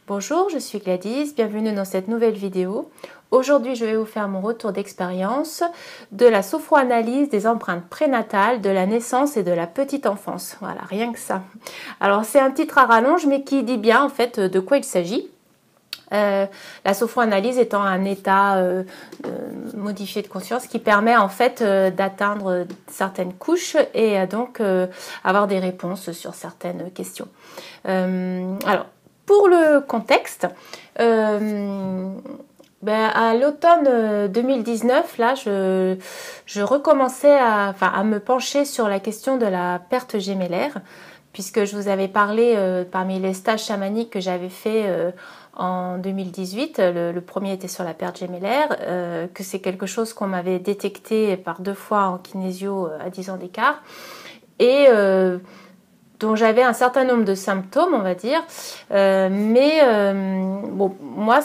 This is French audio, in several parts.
Bonjour, je suis Gladys, bienvenue dans cette nouvelle vidéo. Aujourd'hui, je vais vous faire mon retour d'expérience de la sophroanalyse des empreintes prénatales de la naissance et de la petite enfance. Voilà, rien que ça. Alors, c'est un titre à rallonge, mais qui dit bien en fait de quoi il s'agit. La sophroanalyse étant un état modifié de conscience qui permet en fait d'atteindre certaines couches et donc avoir des réponses sur certaines questions. Alors, pour le contexte, à l'automne 2019, là, je recommençais à me pencher sur la question de la perte gémellaire, puisque je vous avais parlé parmi les stages chamaniques que j'avais fait en 2018, le premier était sur la perte gémellaire, que c'est quelque chose qu'on m'avait détecté par 2 fois en kinésio à 10 ans d'écart, et dont j'avais un certain nombre de symptômes, on va dire, bon, moi,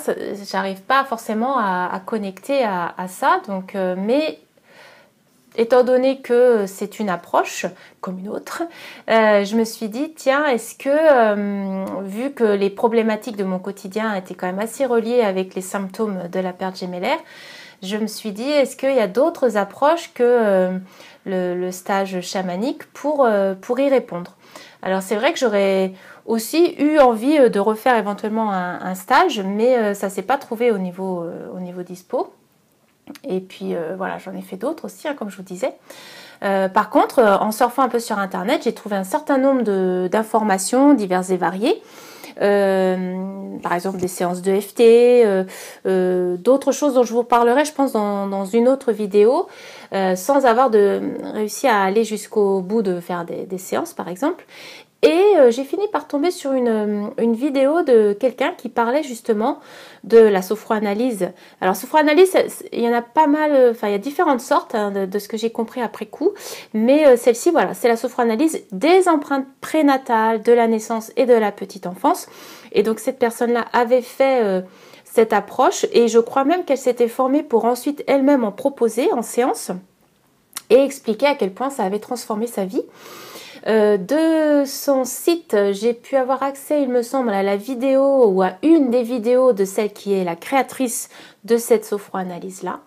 j'arrive pas forcément à connecter à ça, donc, mais étant donné que c'est une approche comme une autre, je me suis dit, tiens, est-ce que, vu que les problématiques de mon quotidien étaient quand même assez reliées avec les symptômes de la perte gémellaire, je me suis dit, est-ce qu'il y a d'autres approches que le stage chamanique pour y répondre? Alors c'est vrai que j'aurais aussi eu envie de refaire éventuellement un stage, mais ça ne s'est pas trouvé au niveau dispo. Et puis voilà, j'en ai fait d'autres aussi, hein, comme je vous disais. Par contre, en surfant un peu sur internet, j'ai trouvé un certain nombre d'informations diverses et variées. Par exemple des séances de FT, d'autres choses dont je vous parlerai, je pense, dans une autre vidéo, sans avoir réussi à aller jusqu'au bout de faire des séances, par exemple. Et j'ai fini par tomber sur une vidéo de quelqu'un qui parlait justement de la sophroanalyse. Alors sophroanalyse, il y en a pas mal, il y a différentes sortes hein, de ce que j'ai compris après coup, mais celle-ci, voilà, c'est la sophroanalyse des empreintes prénatales de la naissance et de la petite enfance. Et donc cette personne-là avait fait cette approche et je crois même qu'elle s'était formée pour ensuite elle-même en proposer en séance et expliquer à quel point ça avait transformé sa vie. De son site, j'ai pu avoir accès, il me semble, à la vidéo ou à une des vidéos de celle qui est la créatrice de cette sophroanalyse-là.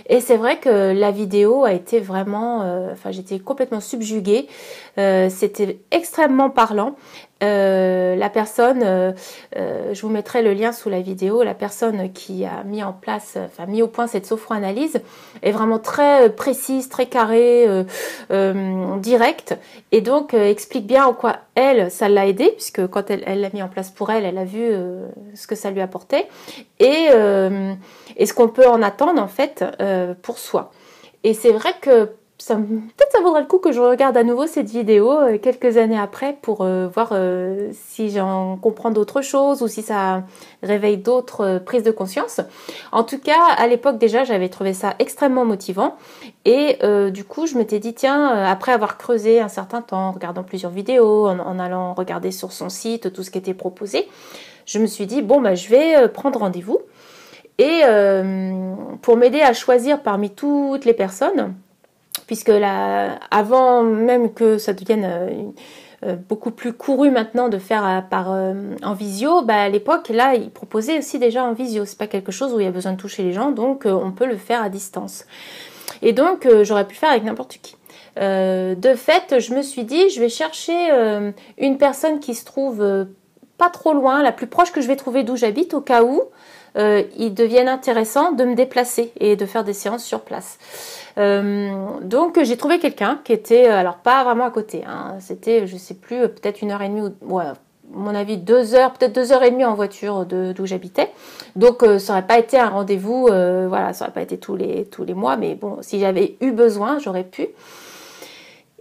Et c'est vrai que la vidéo a été vraiment, j'étais complètement subjuguée. C'était extrêmement parlant. La personne, je vous mettrai le lien sous la vidéo, la personne qui a mis au point cette sophroanalyse est vraiment très précise, très carrée, directe, et donc explique bien en quoi ça l'a aidée, puisque quand elle l'a mis en place pour elle, elle a vu ce que ça lui apportait, et ce qu'on peut en attendre en fait pour soi. Et c'est vrai que peut-être ça vaudrait le coup que je regarde à nouveau cette vidéo quelques années après pour voir si j'en comprends d'autres choses ou si ça réveille d'autres prises de conscience. En tout cas, à l'époque déjà, j'avais trouvé ça extrêmement motivant et du coup, je m'étais dit, tiens, après avoir creusé un certain temps, en regardant plusieurs vidéos, en allant regarder sur son site tout ce qui était proposé, je me suis dit, bon, je vais prendre rendez-vous et pour m'aider à choisir parmi toutes les personnes, puisque là, avant même que ça devienne beaucoup plus couru maintenant de faire en visio, à l'époque, là, ils proposaient aussi déjà en visio. C'est pas quelque chose où il y a besoin de toucher les gens, donc on peut le faire à distance. Et donc, j'aurais pu faire avec n'importe qui. De fait, je me suis dit, je vais chercher une personne qui se trouve pas trop loin, la plus proche que je vais trouver d'où j'habite, au cas où il devienne intéressant de me déplacer et de faire des séances sur place. Donc j'ai trouvé quelqu'un qui était, alors pas vraiment à côté, hein, c'était, je sais plus, peut-être 1h30 ou, à mon avis 2 heures, peut-être 2h30 en voiture d'où j'habitais. Donc ça n'aurait pas été un rendez-vous, voilà, ça n'aurait pas été tous les mois, mais bon, si j'avais eu besoin, j'aurais pu.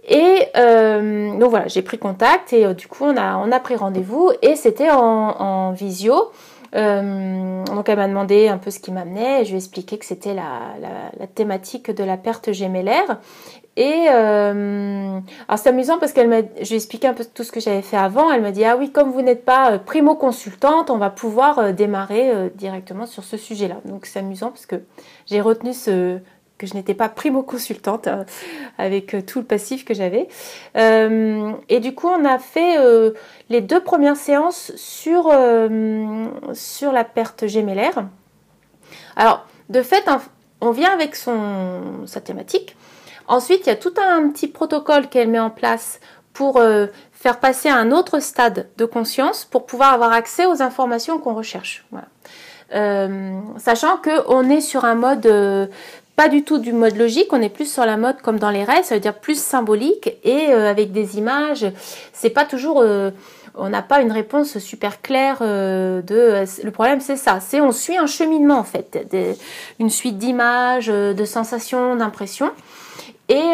Et donc voilà, j'ai pris contact et du coup on a pris rendez-vous et c'était en visio. Donc elle m'a demandé un peu ce qui m'amenait et je lui ai expliqué que c'était la thématique de la perte gémellaire. Et alors c'est amusant parce je lui ai expliqué un peu tout ce que j'avais fait avant. Elle m'a dit, ah oui, comme vous n'êtes pas primo-consultante, on va pouvoir démarrer directement sur ce sujet-là. Donc c'est amusant parce que j'ai retenu que je n'étais pas primo-consultante avec tout le passif que j'avais. Et du coup, on a fait les 2 premières séances sur la perte gémellaire. Alors, de fait, on vient avec sa thématique. Ensuite, il y a tout un petit protocole qu'elle met en place pour faire passer à un autre stade de conscience pour pouvoir avoir accès aux informations qu'on recherche. Voilà. Sachant qu'on est sur un mode, pas du tout du mode logique, on est plus sur la mode comme dans les rêves, ça veut dire plus symbolique et avec des images. C'est pas toujours, on n'a pas une réponse super claire le problème c'est ça, c'est on suit un cheminement en fait, une suite d'images, de sensations, d'impressions. Et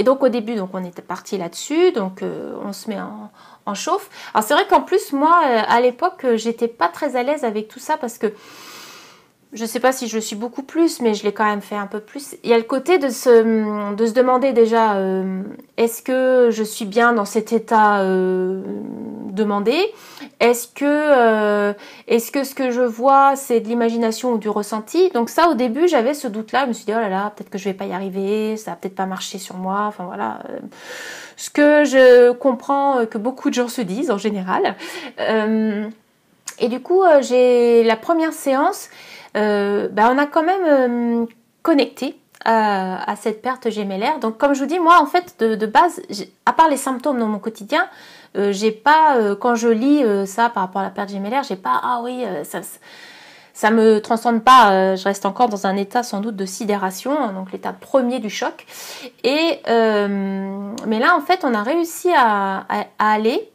donc au début, donc on était parti là-dessus, donc on se met en chauffe. Alors c'est vrai qu'en plus moi, à l'époque, j'étais pas très à l'aise avec tout ça parce que je sais pas si je le suis beaucoup plus, mais je l'ai quand même fait un peu plus. Il y a le côté de se demander déjà, est-ce que je suis bien dans cet état demandé ? Est-ce que ce que je vois, c'est de l'imagination ou du ressenti ? Donc ça, au début, j'avais ce doute-là. Je me suis dit, oh là là, peut-être que je vais pas y arriver, ça va peut-être pas marcher sur moi. Enfin voilà, ce que je comprends que beaucoup de gens se disent en général. Et du coup, j'ai la première séance. On a quand même connecté à cette perte gémellaire. Donc comme je vous dis, moi en fait de base, à part les symptômes dans mon quotidien, j'ai pas, quand je lis ça par rapport à la perte gémellaire, j'ai pas, ah oui, ça me transcende pas, je reste encore dans un état sans doute de sidération, donc l'état premier du choc. Et mais là en fait on a réussi à aller,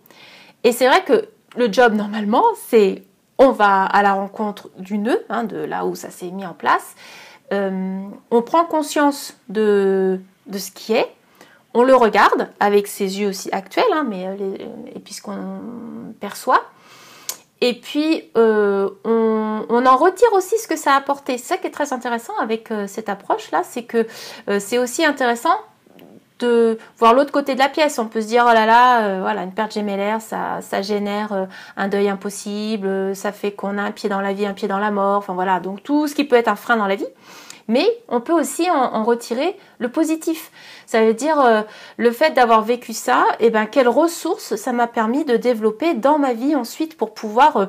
et c'est vrai que le job normalement c'est on va à la rencontre du nœud, de là où ça s'est mis en place. On prend conscience de ce qui est. On le regarde avec ses yeux aussi actuels, et puis ce qu'on perçoit. Et puis, on en retire aussi ce que ça a apporté. C'est ça qui est très intéressant avec cette approche-là, c'est que c'est aussi intéressant de voir l'autre côté de la pièce. On peut se dire, oh là là, voilà, une perte gémellaire, ça génère un deuil impossible, ça fait qu'on a un pied dans la vie, un pied dans la mort, enfin voilà, donc tout ce qui peut être un frein dans la vie. Mais on peut aussi en retirer le positif. Ça veut dire le fait d'avoir vécu ça, quelles ressources ça m'a permis de développer dans ma vie ensuite pour pouvoir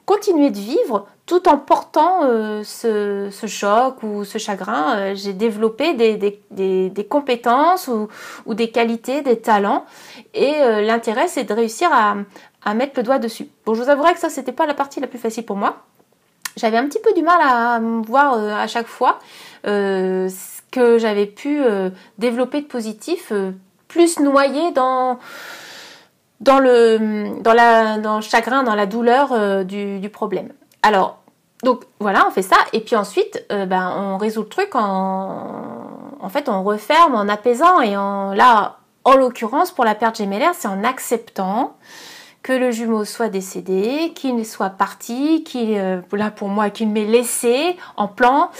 continuer de vivre tout en portant ce choc ou ce chagrin. J'ai développé des compétences ou des qualités, des talents. Et l'intérêt, c'est de réussir à mettre le doigt dessus. Bon, je vous avouerai que ça, c'était pas la partie la plus facile pour moi. J'avais un petit peu du mal à me voir à chaque fois ce que j'avais pu développer de positif, plus noyé dans le chagrin, dans la douleur du problème. Alors, donc voilà, on fait ça, et puis ensuite, on résout le truc en fait, on referme en apaisant, et là, en l'occurrence, pour la perte gémellaire, c'est en acceptant que le jumeau soit décédé, qu'il soit parti, là pour moi, qu'il m'ait laissé en plan,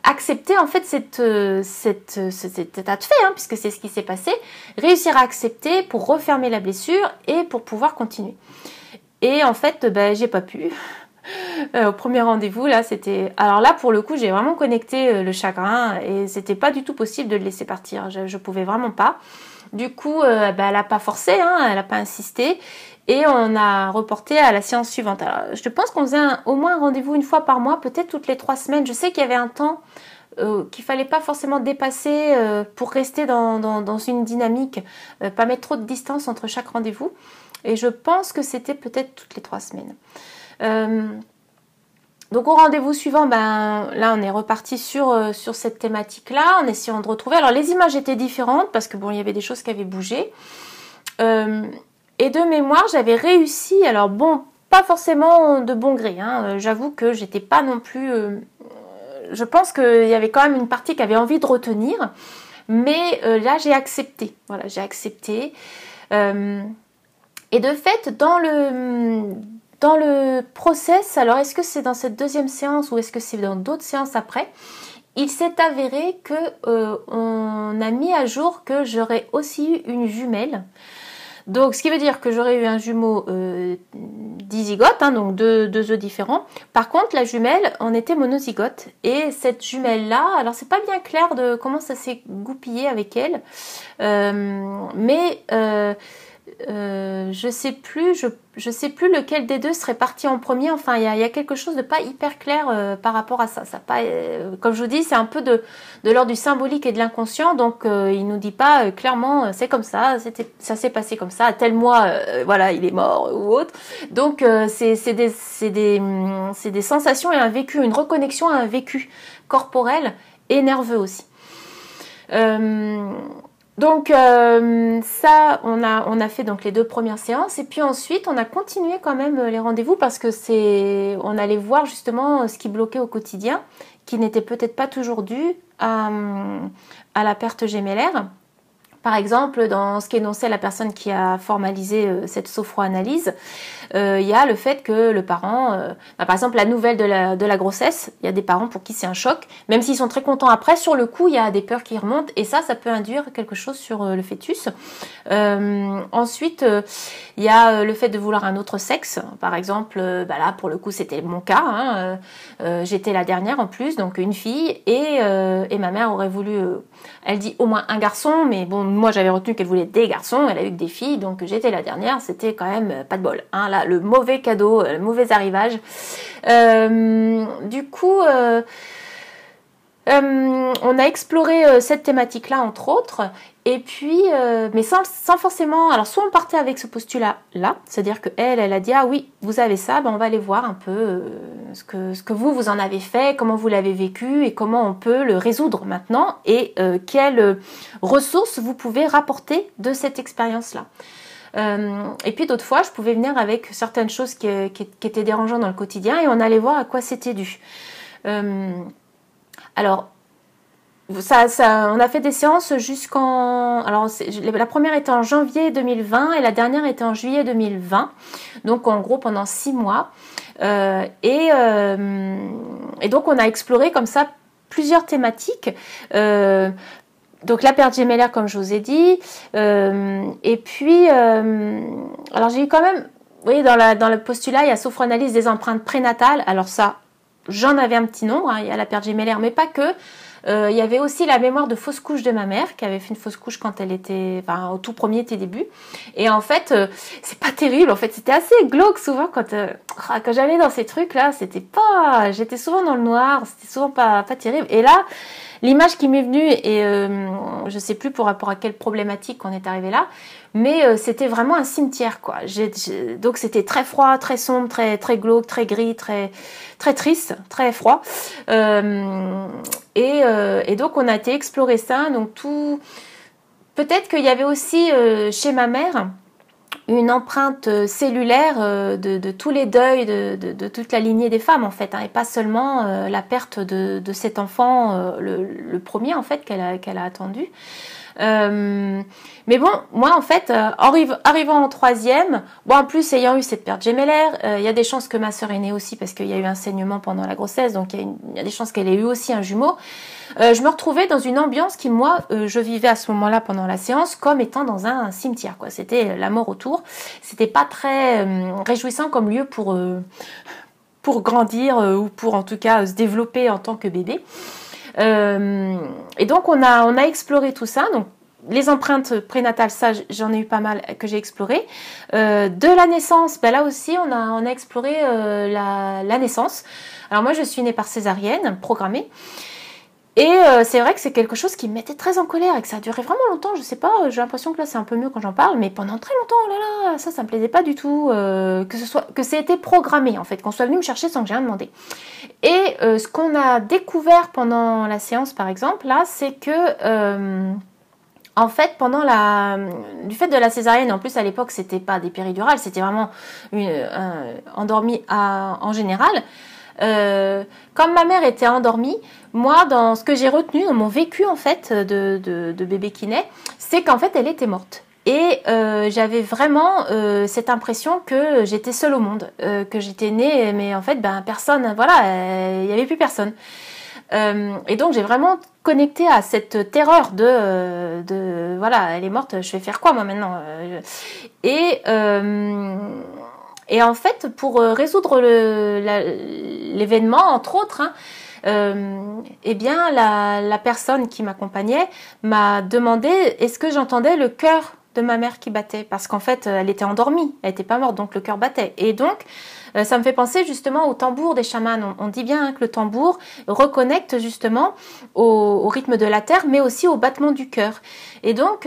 accepter en fait cet état de fait, puisque c'est ce qui s'est passé, réussir à accepter pour refermer la blessure et pour pouvoir continuer. Et en fait, j'ai pas pu. Au premier rendez-vous, là, c'était... Alors là, pour le coup, j'ai vraiment connecté le chagrin, et c'était pas du tout possible de le laisser partir. Je pouvais vraiment pas. Du coup, elle n'a pas forcé, elle n'a pas insisté, et on a reporté à la séance suivante. Alors, je pense qu'on faisait au moins un rendez-vous une fois par mois, peut-être toutes les 3 semaines. Je sais qu'il y avait un temps qu'il fallait pas forcément dépasser pour rester dans une dynamique, pas mettre trop de distance entre chaque rendez-vous. Et je pense que c'était peut-être toutes les 3 semaines. Donc au rendez-vous suivant, là on est reparti sur cette thématique-là, en essayant de retrouver. Alors les images étaient différentes parce que il y avait des choses qui avaient bougé. Et de mémoire, j'avais réussi, alors pas forcément de bon gré, j'avoue que j'étais pas non plus... je pense qu'il y avait quand même une partie qui avait envie de retenir, mais là j'ai accepté. Voilà, j'ai accepté. Et de fait, dans le process, alors est-ce que c'est dans cette 2e séance ou est-ce que c'est dans d'autres séances après, il s'est avéré qu'on a mis à jour que j'aurais aussi eu une jumelle. Donc ce qui veut dire que j'aurais eu un jumeau dizygote, hein, donc deux œufs différents. Par contre, la jumelle, on était monozygote. Et cette jumelle-là, alors c'est pas bien clair de comment ça s'est goupillé avec elle, mais je sais plus lequel des deux serait parti en premier. Enfin, il y a quelque chose de pas hyper clair par rapport à ça. Ça pas, comme je vous dis, c'est un peu de l'ordre du symbolique et de l'inconscient. Donc, il nous dit pas clairement, c'est comme ça, ça s'est passé comme ça. À tel mois, voilà, il est mort ou autre. Donc, c'est des sensations et un vécu, une reconnexion à un vécu corporel et nerveux aussi. Donc ça, on a fait donc les 2 premières séances et puis ensuite on a continué quand même les rendez-vous parce que on allait voir justement ce qui bloquait au quotidien, qui n'était peut-être pas toujours dû à la perte gémellaire. Par exemple, dans ce qu'énonçait la personne qui a formalisé cette sophroanalyse, il y a le fait que le parent, par exemple la nouvelle de la grossesse, il y a des parents pour qui c'est un choc, même s'ils sont très contents après, sur le coup il y a des peurs qui remontent et ça peut induire quelque chose sur le fœtus. Ensuite, il y a le fait de vouloir un autre sexe, par exemple, là pour le coup c'était mon cas, hein, j'étais la dernière en plus, donc une fille et ma mère aurait voulu, elle dit au moins un garçon, mais bon moi j'avais retenu qu'elle voulait des garçons, elle a eu que des filles, donc j'étais la dernière, c'était quand même pas de bol, hein, là le mauvais cadeau, le mauvais arrivage. Du coup, on a exploré cette thématique-là entre autres, et puis, mais sans forcément, alors soit on partait avec ce postulat-là, c'est-à-dire qu'elle a dit ah oui vous avez ça, on va aller voir un peu ce que vous en avez fait, comment vous l'avez vécu et comment on peut le résoudre maintenant et quelles ressources vous pouvez rapporter de cette expérience-là. Et puis d'autres fois, je pouvais venir avec certaines choses qui étaient dérangeantes dans le quotidien et on allait voir à quoi c'était dû. Alors, on a fait des séances jusqu'en... Alors, la première était en janvier 2020 et la dernière était en juillet 2020. Donc, en gros, pendant 6 mois. Et donc, on a exploré comme ça plusieurs thématiques. Donc la perte gémellaire comme je vous ai dit, et puis alors j'ai eu quand même, vous voyez dans le postulat il y a sophroanalyse des empreintes prénatales, alors ça j'en avais un petit nombre, hein, il y a la perte gémellaire mais pas que, il y avait aussi la mémoire de fausse couche de ma mère qui avait fait une fausse couche quand elle était, au tout premier début, et en fait c'est pas terrible, en fait c'était assez glauque souvent quand j'allais dans ces trucs là, j'étais souvent dans le noir, c'était souvent pas terrible, et là l'image qui m'est venue, et je sais plus pour rapport à quelle problématique on est arrivé là, mais c'était vraiment un cimetière, quoi. Donc c'était très froid, très sombre, très, très glauque, très gris, très, très triste, très froid. Et donc on a été explorer ça. Donc peut-être qu'il y avait aussi chez ma mère une empreinte cellulaire de tous les deuils de toute la lignée des femmes en fait, hein, et pas seulement la perte de cet enfant, le premier en fait qu'elle a attendu. Mais bon, moi en fait, arrivant en 3e, en plus ayant eu cette perte gémellaire, il y a des chances que ma sœur est née aussi parce qu'il y a eu un saignement pendant la grossesse, donc il y a des chances qu'elle ait eu aussi un jumeau. Je me retrouvais dans une ambiance qui, moi, je vivais à ce moment-là pendant la séance comme étant dans un cimetière, quoi. C'était la mort autour. C'était pas très réjouissant comme lieu pour grandir ou pour en tout cas se développer en tant que bébé. Et donc on a exploré tout ça. Donc les empreintes prénatales, ça j'en ai eu pas mal que j'ai exploré. De la naissance, là aussi on a exploré la naissance. Alors moi je suis née par césarienne programmée. Et c'est vrai que c'est quelque chose qui me mettait très en colère et que ça a duré vraiment longtemps, je sais pas, j'ai l'impression que là c'est un peu mieux quand j'en parle, mais pendant très longtemps, oh là là, ça me plaisait pas du tout, que ça ait été programmé en fait, qu'on soit venu me chercher sans que j'ai rien demandé. Et ce qu'on a découvert pendant la séance par exemple, là, c'est que en fait, du fait de la césarienne, en plus à l'époque c'était pas des péridurales, c'était vraiment endormie en général. Comme ma mère était endormie, moi dans ce que j'ai retenu, dans mon vécu en fait de bébé qui naît, c'est qu'en fait elle était morte. Et j'avais vraiment cette impression que j'étais seule au monde, que j'étais née, mais en fait personne, voilà, il n'y avait plus personne. Et donc j'ai vraiment connecté à cette terreur de voilà, elle est morte, je vais faire quoi moi maintenant, Et en fait, pour résoudre l'événement, entre autres, hein, eh bien, la personne qui m'accompagnait m'a demandé est-ce que j'entendais le cœur de ma mère qui battait, parce qu'en fait, elle était endormie, elle n'était pas morte, donc le cœur battait. Et donc, ça me fait penser justement au tambour des chamans. On dit bien hein, que le tambour reconnecte justement au rythme de la terre, mais aussi au battement du cœur. Et donc,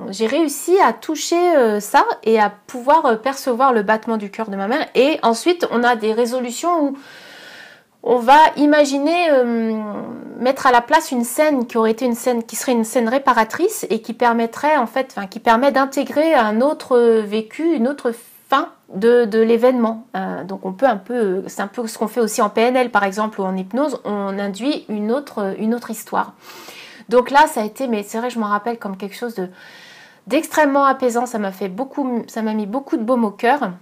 j'ai réussi à toucher ça et à pouvoir percevoir le battement du cœur de ma mère. Et ensuite, on a des résolutions où on va imaginer mettre à la place une scène qui aurait été une scène qui serait une scène réparatrice et qui permettrait en fait, qui permet d'intégrer un autre vécu, une autre fin de l'événement. Donc on peut c'est un peu ce qu'on fait aussi en PNL par exemple ou en hypnose, on induit une autre histoire. Donc là ça a été, mais c'est vrai je m'en rappelle comme quelque chose d'extrêmement apaisant. Ça m'a mis beaucoup de baume au cœur.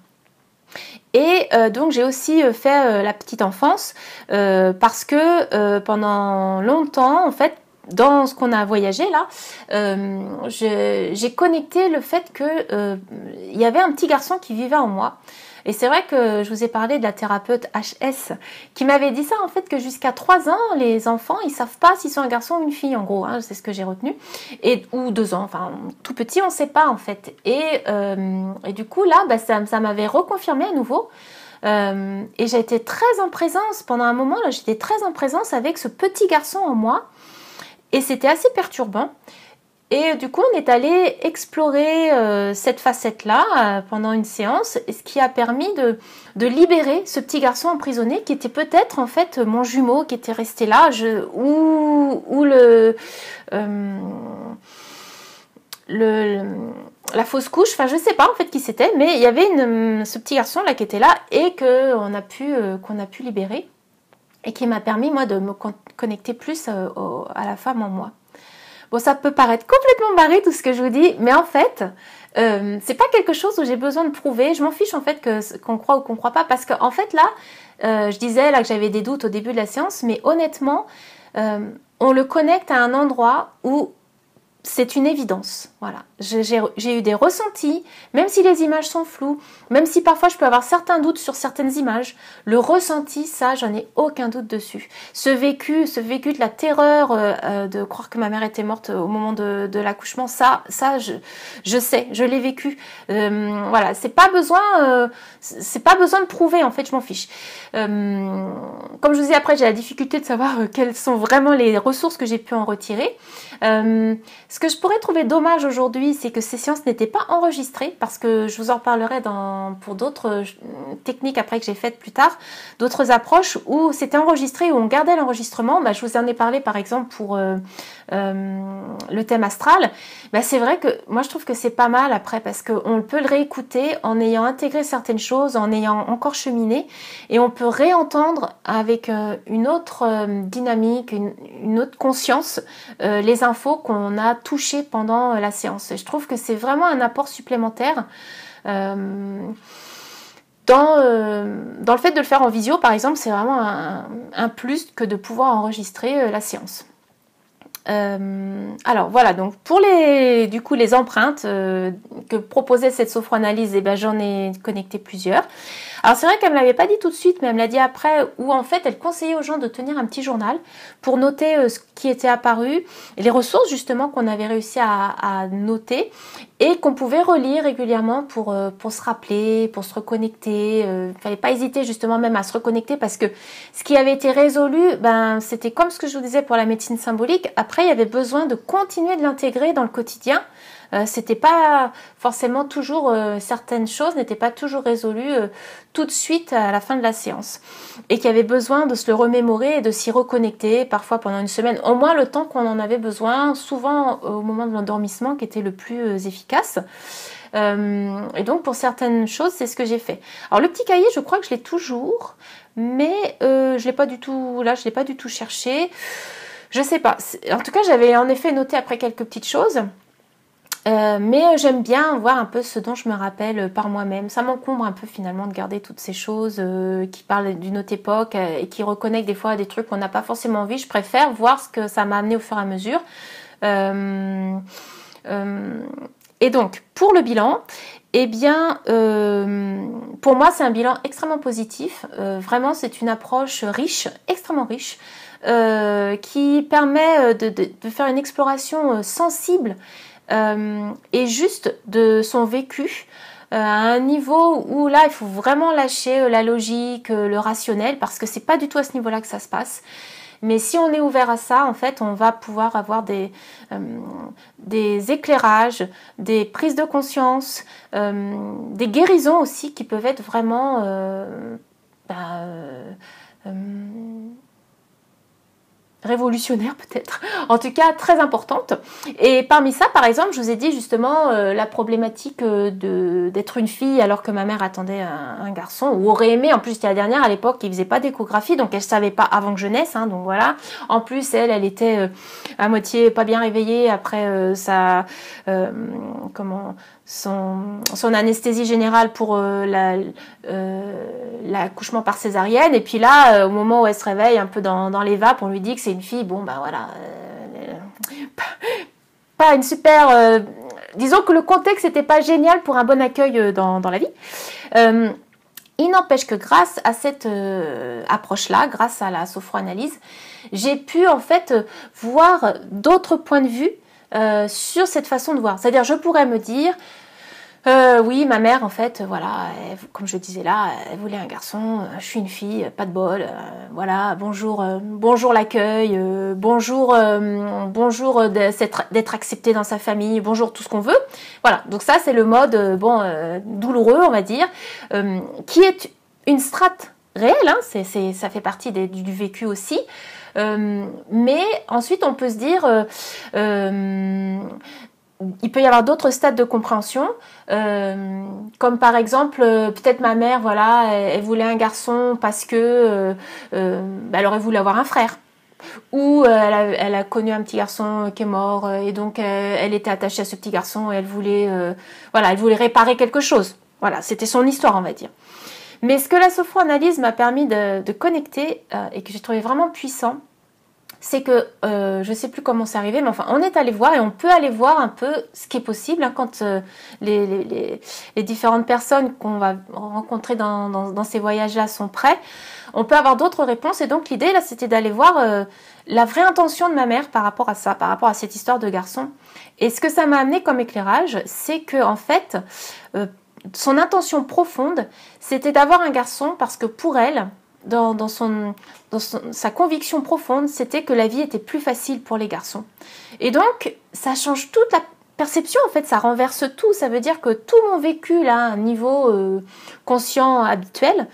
Et donc j'ai aussi fait la petite enfance parce que pendant longtemps en fait dans ce qu'on a voyagé là j'ai connecté le fait que il y avait un petit garçon qui vivait en moi. Et c'est vrai que je vous ai parlé de la thérapeute HS qui m'avait dit ça en fait, que jusqu'à 3 ans, les enfants, ils savent pas s'ils sont un garçon ou une fille en gros, hein, c'est ce que j'ai retenu. Ou 2 ans, enfin tout petit, on sait pas en fait. Et du coup là, ça m'avait reconfirmé à nouveau. Et j'ai été très en présence, pendant un moment là, j'étais très en présence avec ce petit garçon en moi. Et c'était assez perturbant. Et du coup, on est allé explorer cette facette-là pendant une séance, ce qui a permis de libérer ce petit garçon emprisonné qui était peut-être en fait mon jumeau qui était resté là, ou la fausse couche, enfin je sais pas en fait qui c'était, mais il y avait ce petit garçon là qui était là et qu'on a pu libérer et qui m'a permis moi de me connecter plus à la femme en moi. Bon, ça peut paraître complètement barré tout ce que je vous dis, mais en fait, c'est pas quelque chose où j'ai besoin de prouver. Je m'en fiche en fait qu'on croit ou qu'on croit pas, parce qu'en fait là, je disais là que j'avais des doutes au début de la séance, mais honnêtement, on le connecte à un endroit où c'est une évidence. Voilà, j'ai eu des ressentis, même si les images sont floues, même si parfois je peux avoir certains doutes sur certaines images, le ressenti, ça, j'en ai aucun doute dessus. Ce vécu de la terreur de croire que ma mère était morte au moment de l'accouchement, ça, je sais, je l'ai vécu. Voilà, c'est pas besoin de prouver, en fait, je m'en fiche. Comme je vous dis, après, j'ai la difficulté de savoir quelles sont vraiment les ressources que j'ai pu en retirer. Ce que je pourrais trouver dommage aujourd'hui, c'est que ces séances n'étaient pas enregistrées, parce que je vous en reparlerai pour d'autres techniques après que j'ai faites plus tard, d'autres approches où c'était enregistré, où on gardait l'enregistrement. Je vous en ai parlé par exemple pour le thème astral. C'est vrai que moi je trouve que c'est pas mal après, parce qu'on peut le réécouter en ayant intégré certaines choses, en ayant encore cheminé, et on peut réentendre avec une autre dynamique, une autre conscience, les infos qu'on a touchées pendant la séance. Et je trouve que c'est vraiment un apport supplémentaire dans le fait de le faire en visio, par exemple. C'est vraiment un plus que de pouvoir enregistrer la séance. Alors voilà, donc pour les empreintes que proposait cette sophroanalyse, j'en ai connecté plusieurs. Alors c'est vrai qu'elle me l'avait pas dit tout de suite, mais elle me l'a dit après, où en fait elle conseillait aux gens de tenir un petit journal pour noter ce qui était apparu, et les ressources justement qu'on avait réussi à noter et qu'on pouvait relire régulièrement pour se rappeler, pour se reconnecter. Fallait pas hésiter justement même à se reconnecter, parce que ce qui avait été résolu, c'était comme ce que je vous disais pour la médecine symbolique. Après, il y avait besoin de continuer de l'intégrer dans le quotidien. C'était pas forcément toujours, certaines choses n'étaient pas toujours résolues tout de suite à la fin de la séance, et qu'il y avait besoin de se le remémorer et de s'y reconnecter, parfois pendant une semaine, au moins le temps qu'on en avait besoin, souvent au moment de l'endormissement qui était le plus efficace. Et donc pour certaines choses, c'est ce que j'ai fait. Alors le petit cahier, je crois que je l'ai toujours, mais je l'ai pas du tout cherché. Je sais pas. En tout cas, j'avais en effet noté après quelques petites choses. Mais j'aime bien voir un peu ce dont je me rappelle par moi-même. Ça m'encombre un peu finalement de garder toutes ces choses qui parlent d'une autre époque et qui reconnectent des fois à des trucs qu'on n'a pas forcément envie. Je préfère voir ce que ça m'a amené au fur et à mesure. Et donc, pour le bilan, pour moi, c'est un bilan extrêmement positif. Vraiment, c'est une approche riche, extrêmement riche, qui permet de faire une exploration sensible et juste de son vécu, à un niveau où là, il faut vraiment lâcher la logique, le rationnel, parce que c'est pas du tout à ce niveau-là que ça se passe. Mais si on est ouvert à ça, en fait, on va pouvoir avoir des éclairages, des prises de conscience, des guérisons aussi qui peuvent être vraiment révolutionnaire peut-être, en tout cas très importante. Et parmi ça, par exemple, je vous ai dit justement la problématique d'être une fille alors que ma mère attendait un garçon, ou aurait aimé. En plus, c'était la dernière à l'époque qui faisait pas d'échographie, donc elle savait pas avant que je naisse, hein, donc voilà. En plus, elle était à moitié pas bien réveillée après son anesthésie générale pour l'accouchement par césarienne. Et puis là, au moment où elle se réveille un peu dans les vapes, on lui dit que c'est une fille. Bon, ben voilà, pas une super... disons que le contexte n'était pas génial pour un bon accueil dans la vie. Il n'empêche que grâce à cette approche-là, grâce à la sophroanalyse, j'ai pu en fait voir d'autres points de vue sur cette façon de voir. C'est-à-dire, je pourrais me dire, oui, ma mère, en fait, voilà, comme je disais là, elle voulait un garçon, je suis une fille, pas de bol, voilà, bonjour, bonjour l'accueil, bonjour d'être accepté dans sa famille, bonjour tout ce qu'on veut. Voilà, donc ça, c'est le mode, douloureux, on va dire, qui est une strate réelle, hein, ça fait partie du vécu aussi. Mais ensuite, on peut se dire, il peut y avoir d'autres stades de compréhension, comme par exemple, peut-être ma mère, voilà, elle voulait un garçon parce que elle aurait voulu avoir un frère. Ou elle a connu un petit garçon qui est mort et donc elle était attachée à ce petit garçon et elle voulait réparer quelque chose. Voilà, c'était son histoire, on va dire. Mais ce que la sophroanalyse m'a permis de connecter et que j'ai trouvé vraiment puissant, c'est que, je ne sais plus comment c'est arrivé, mais enfin, on est allé voir et on peut aller voir un peu ce qui est possible hein, quand les différentes personnes qu'on va rencontrer dans ces voyages-là sont prêts. On peut avoir d'autres réponses et donc l'idée, là, c'était d'aller voir la vraie intention de ma mère par rapport à ça, par rapport à cette histoire de garçon. Et ce que ça m'a amené comme éclairage, c'est que, en fait, son intention profonde, c'était d'avoir un garçon parce que pour elle, sa conviction profonde, c'était que la vie était plus facile pour les garçons. Et donc, ça change toute la perception, en fait, ça renverse tout. Ça veut dire que tout mon vécu, là, à un niveau conscient, habituel,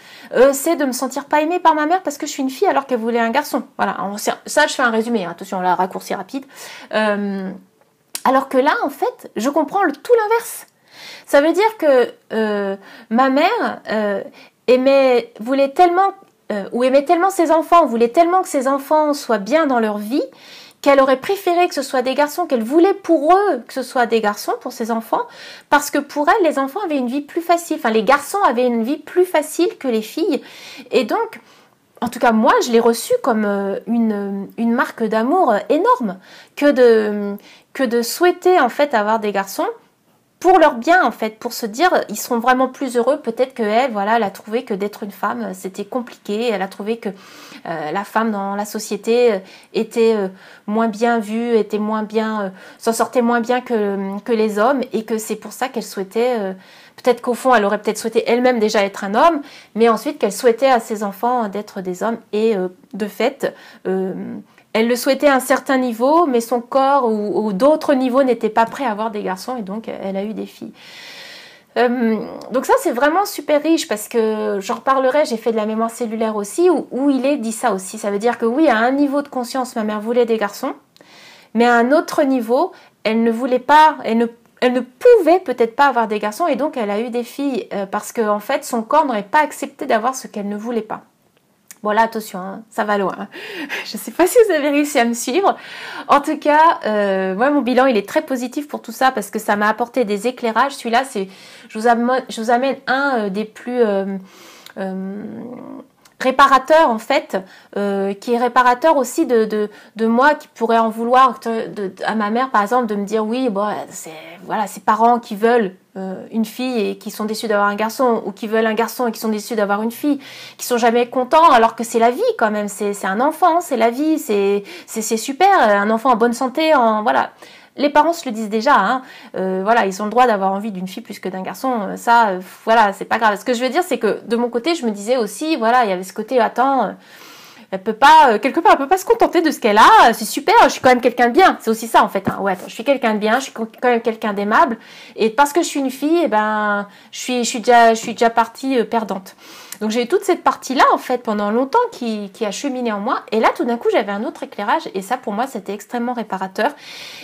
c'est de me sentir pas aimée par ma mère parce que je suis une fille alors qu'elle voulait un garçon. Voilà, ça, je fais un résumé, hein. Attention, là, raccourci rapide. Alors que là, en fait, je comprends tout l'inverse. Ça veut dire que ma mère aimait tellement ses enfants, voulait tellement que ses enfants soient bien dans leur vie, qu'elle aurait préféré que ce soit des garçons, qu'elle voulait pour eux que ce soit des garçons, pour ses enfants, parce que pour elle, les enfants avaient une vie plus facile, enfin les garçons avaient une vie plus facile que les filles. Et donc, en tout cas moi, je l'ai reçu comme une marque d'amour énorme, que de souhaiter en fait avoir des garçons, pour leur bien en fait, pour se dire ils seront vraiment plus heureux. Peut-être qu'elle, voilà, elle a trouvé que d'être une femme c'était compliqué, elle a trouvé que la femme dans la société était moins bien vue, était moins bien, s'en sortait moins bien que les hommes, et que c'est pour ça qu'elle souhaitait, peut-être qu'au fond elle aurait peut-être souhaité elle-même déjà être un homme, mais ensuite qu'elle souhaitait à ses enfants d'être des hommes, et de fait elle le souhaitait à un certain niveau, mais son corps ou d'autres niveaux n'étaient pas prêts à avoir des garçons, et donc elle a eu des filles. Donc ça, c'est vraiment super riche, parce que j'en reparlerai, j'ai fait de la mémoire cellulaire aussi, où il est dit ça aussi. Ça veut dire que oui, à un niveau de conscience, ma mère voulait des garçons, mais à un autre niveau, elle ne voulait pas, elle ne pouvait peut-être pas avoir des garçons, et donc elle a eu des filles, parce que en fait, son corps n'aurait pas accepté d'avoir ce qu'elle ne voulait pas. Bon là, attention, hein, ça va loin. Je ne sais pas si vous avez réussi à me suivre. En tout cas, moi, mon bilan, il est très positif pour tout ça, parce que ça m'a apporté des éclairages. Celui-là, je vous amène un des plus réparateur en fait, qui est réparateur aussi de moi qui pourrait en vouloir à ma mère par exemple de me dire oui bon c'est voilà ses parents qui veulent une fille et qui sont déçus d'avoir un garçon, ou qui veulent un garçon et qui sont déçus d'avoir une fille, qui sont jamais contents alors que c'est la vie quand même, c'est un enfant, c'est la vie, c'est super, un enfant en bonne santé, voilà. Les parents se le disent déjà, hein. Voilà, ils ont le droit d'avoir envie d'une fille plus que d'un garçon. Ça, voilà, c'est pas grave. Ce que je veux dire, c'est que de mon côté, je me disais aussi, voilà, il y avait ce côté, attends, elle peut pas, quelque part, elle peut pas se contenter de ce qu'elle a. C'est super, je suis quand même quelqu'un de bien. C'est aussi ça en fait. Hein. Ouais, attends, je suis quelqu'un de bien, je suis quand même quelqu'un d'aimable. Et parce que je suis une fille, eh ben, je suis déjà partie perdante. Donc j'ai eu toute cette partie-là, en fait, pendant longtemps qui a cheminé en moi. Et là, tout d'un coup, j'avais un autre éclairage. Et ça, pour moi, c'était extrêmement réparateur.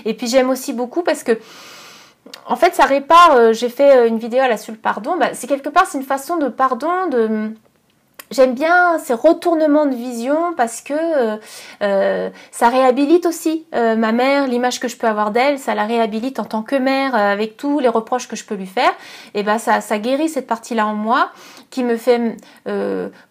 Et puis j'aime aussi beaucoup parce que, en fait, ça répare. J'ai fait une vidéo là sur le pardon. Bah, c'est quelque part, c'est une façon de pardon, J'aime bien ces retournements de vision parce que ça réhabilite aussi ma mère, l'image que je peux avoir d'elle, ça la réhabilite en tant que mère avec tous les reproches que je peux lui faire. Et ben ça guérit cette partie-là en moi qui me fait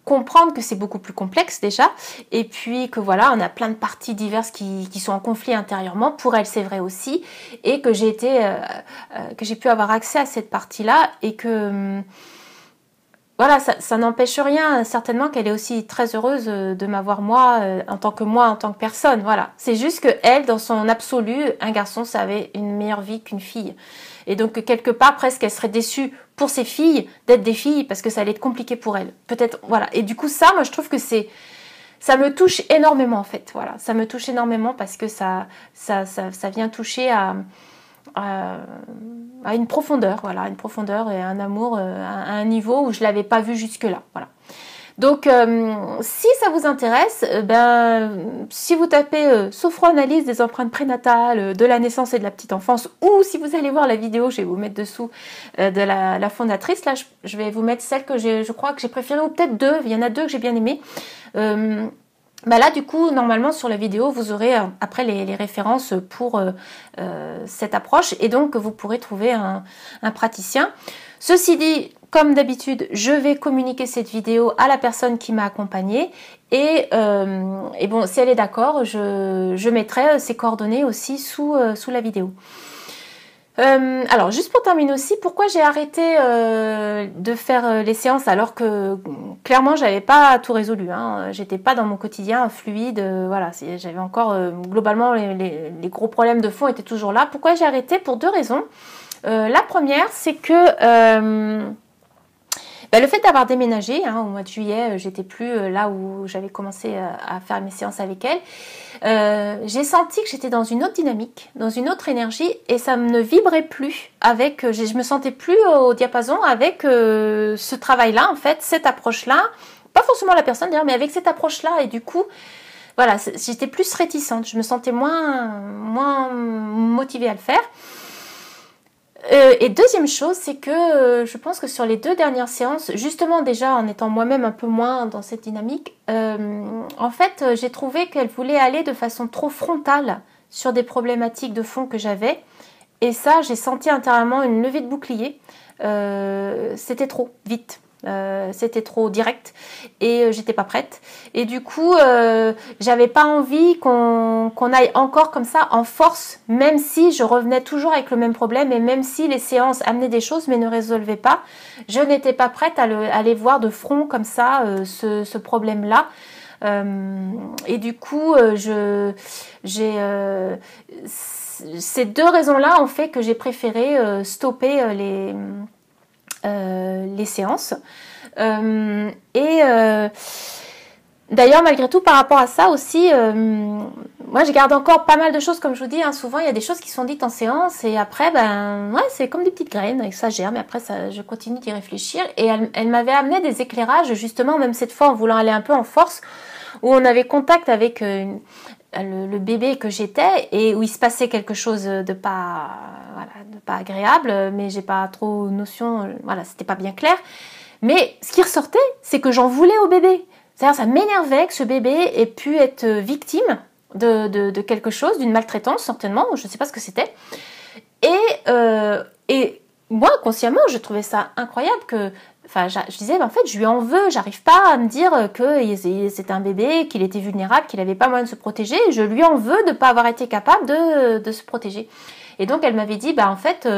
comprendre que c'est beaucoup plus complexe déjà, et puis que voilà, on a plein de parties diverses qui sont en conflit intérieurement. Pour elle, c'est vrai aussi, et que j'ai pu avoir accès à cette partie-là et que voilà, ça n'empêche rien, certainement qu'elle est aussi très heureuse de m'avoir moi, en tant que personne, voilà. C'est juste que elle, dans son absolu, un garçon, ça avait une meilleure vie qu'une fille. Et donc, quelque part, presque, elle serait déçue pour ses filles d'être des filles, parce que ça allait être compliqué pour elle. Peut-être, voilà. Et du coup, ça, moi, je trouve que ça me touche énormément, en fait, voilà. Ça me touche énormément parce que ça vient toucher à une profondeur, voilà, une profondeur et un amour à un niveau où je l'avais pas vu jusque-là, voilà. Donc, si ça vous intéresse, si vous tapez sophroanalyse des empreintes prénatales de la naissance et de la petite enfance, ou si vous allez voir la vidéo, je vais vous mettre dessous de la fondatrice, là, je vais vous mettre celle que je crois que j'ai préférée, ou peut-être deux, il y en a deux que j'ai bien aimées. Là, du coup, normalement, sur la vidéo, vous aurez après les références pour cette approche, et donc vous pourrez trouver un praticien. Ceci dit, comme d'habitude, je vais communiquer cette vidéo à la personne qui m'a accompagnée, et bon, si elle est d'accord, je mettrai ses coordonnées aussi sous la vidéo. Alors, juste pour terminer aussi, pourquoi j'ai arrêté de faire les séances alors que clairement j'avais pas tout résolu, hein. J'étais pas dans mon quotidien fluide, voilà, j'avais encore globalement les gros problèmes de fond étaient toujours là. Pourquoi j'ai arrêté? Pour deux raisons. La première, c'est que le fait d'avoir déménagé, hein, au mois de juillet, j'étais plus là où j'avais commencé à faire mes séances avec elle. J'ai senti que j'étais dans une autre dynamique, dans une autre énergie, et ça ne vibrait plus avec. Je me sentais plus au diapason avec ce travail-là, en fait, cette approche-là. Pas forcément la personne d'ailleurs, mais avec cette approche-là, et du coup, voilà, j'étais plus réticente. Je me sentais moins motivée à le faire. Et deuxième chose, c'est que je pense que sur les deux dernières séances, justement déjà en étant moi-même un peu moins dans cette dynamique, en fait j'ai trouvé qu'elle voulait aller de façon trop frontale sur des problématiques de fond que j'avais, et ça j'ai senti intérieurement une levée de bouclier. C'était trop vite. C'était trop direct et j'étais pas prête, et du coup j'avais pas envie qu'on aille encore comme ça en force, même si je revenais toujours avec le même problème, et même si les séances amenaient des choses mais ne résolvaient pas, je n'étais pas prête à aller voir de front comme ça ce problème là. Et du coup ces deux raisons là ont fait que j'ai préféré stopper les séances. D'ailleurs, malgré tout, par rapport à ça aussi, moi je garde encore pas mal de choses, comme je vous dis, hein, souvent il y a des choses qui sont dites en séance, et après c'est comme des petites graines, et ça germe, et après je continue d'y réfléchir, et elle m'avait amené des éclairages, justement, même cette fois en voulant aller un peu en force, où on avait contact avec le bébé que j'étais, et où il se passait quelque chose de pas agréable, mais j'ai pas trop notion, voilà, c'était pas bien clair. Mais ce qui ressortait, c'est que j'en voulais au bébé. C'est-à-dire, ça m'énervait que ce bébé ait pu être victime de quelque chose, d'une maltraitance certainement, je ne sais pas ce que c'était. Et moi, consciemment, je trouvais ça incroyable que enfin, je disais, en fait, je lui en veux. J'arrive pas à me dire que c'était un bébé, qu'il était vulnérable, qu'il n'avait pas moyen de se protéger. Je lui en veux de ne pas avoir été capable de se protéger. Et donc, elle m'avait dit, en fait,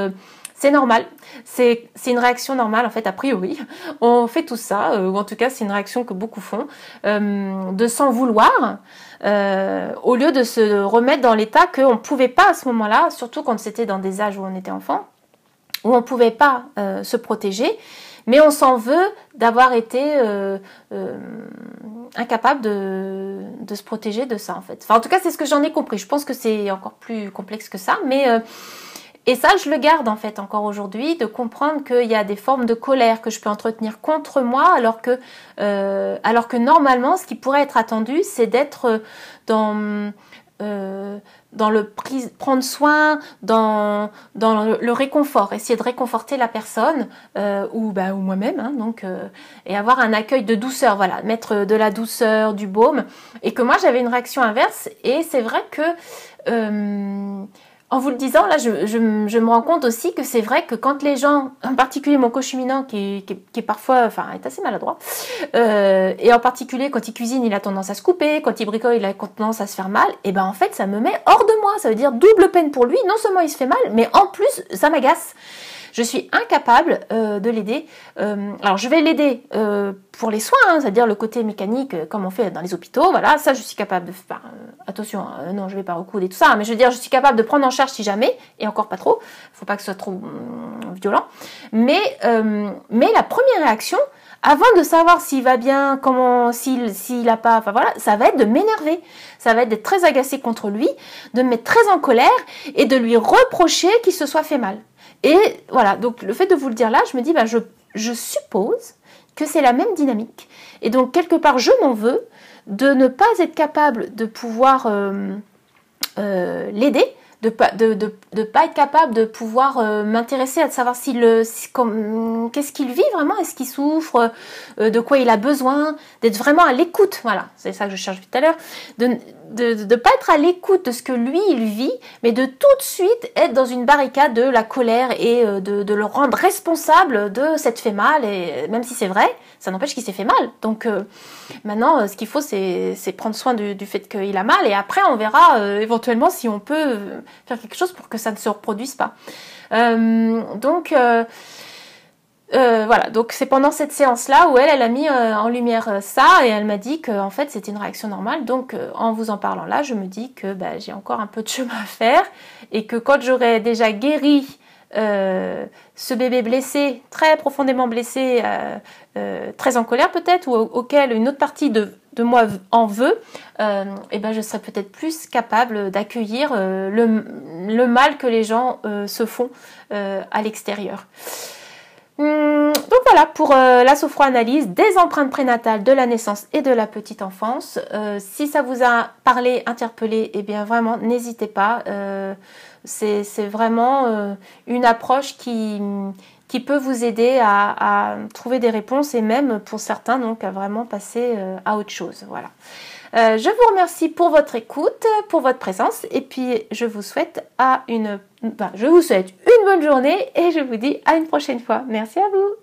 c'est normal. C'est une réaction normale, en fait, a priori. On fait tout ça, ou en tout cas, c'est une réaction que beaucoup font, de s'en vouloir, au lieu de se remettre dans l'état qu'on ne pouvait pas à ce moment-là, surtout quand c'était dans des âges où on était enfant, où on ne pouvait pas se protéger, mais on s'en veut d'avoir été incapable de se protéger de ça, en fait. Enfin, en tout cas, c'est ce que j'en ai compris. Je pense que c'est encore plus complexe que ça, mais... et ça, je le garde en fait encore aujourd'hui, de comprendre qu'il y a des formes de colère que je peux entretenir contre moi, alors que normalement, ce qui pourrait être attendu, c'est d'être dans le prendre soin, dans le réconfort, essayer de réconforter la personne ou moi-même, hein, donc et avoir un accueil de douceur, voilà, mettre de la douceur, du baume, et que moi j'avais une réaction inverse, et c'est vrai que en vous le disant, là, je me rends compte aussi que c'est vrai que quand les gens, en particulier mon coach féminin qui est parfois, enfin, est assez maladroit, et en particulier quand il cuisine, il a tendance à se couper, quand il bricole, il a tendance à se faire mal, et en fait, ça me met hors de moi. Ça veut dire double peine pour lui. Non seulement il se fait mal, mais en plus, ça m'agace. Je suis incapable de l'aider. Alors, je vais l'aider pour les soins, hein, c'est-à-dire le côté mécanique, comme on fait dans les hôpitaux. Voilà, ça, je suis capable de faire. Attention, non, je vais pas recoudre et tout ça, mais je veux dire, je suis capable de prendre en charge si jamais, et encore pas trop. Faut pas que ce soit trop violent. Mais la première réaction, avant de savoir s'il va bien, comment, s'il a pas, enfin voilà, ça va être de m'énerver. Ça va être d'être très agacée contre lui, de me mettre très en colère et de lui reprocher qu'il se soit fait mal. Et voilà, donc le fait de vous le dire là, je me dis, je suppose que c'est la même dynamique. Et donc, quelque part, je m'en veux de ne pas être capable de pouvoir l'aider, de pas être capable de pouvoir m'intéresser à savoir qu'est-ce qu'il vit vraiment, est-ce qu'il souffre, de quoi il a besoin, d'être vraiment à l'écoute, voilà, c'est ça que je cherche tout à l'heure, de pas être à l'écoute de ce que lui il vit, mais de tout de suite être dans une barricade de la colère et de le rendre responsable de s'être fait mal, et même si c'est vrai, ça n'empêche qu'il s'est fait mal. Donc maintenant, ce qu'il faut, c'est prendre soin du fait qu'il a mal, et après on verra éventuellement si on peut faire quelque chose pour que ça ne se reproduise pas. Voilà, donc c'est pendant cette séance-là où elle a mis en lumière ça, et elle m'a dit que en fait c'était une réaction normale. Donc en vous en parlant là, je me dis que j'ai encore un peu de chemin à faire, et que quand j'aurai déjà guéri ce bébé blessé, très profondément blessé, très en colère peut-être, ou auquel une autre partie de moi en veut, je serai peut-être plus capable d'accueillir le mal que les gens se font à l'extérieur. Donc voilà pour la sophroanalyse des empreintes prénatales de la naissance et de la petite enfance. Si ça vous a parlé, interpellé, vraiment n'hésitez pas. C'est vraiment une approche qui peut vous aider à trouver des réponses, et même pour certains donc à vraiment passer à autre chose. Voilà. Je vous remercie pour votre écoute, pour votre présence, et puis je vous souhaite une bonne journée, et je vous dis à une prochaine fois. Merci à vous.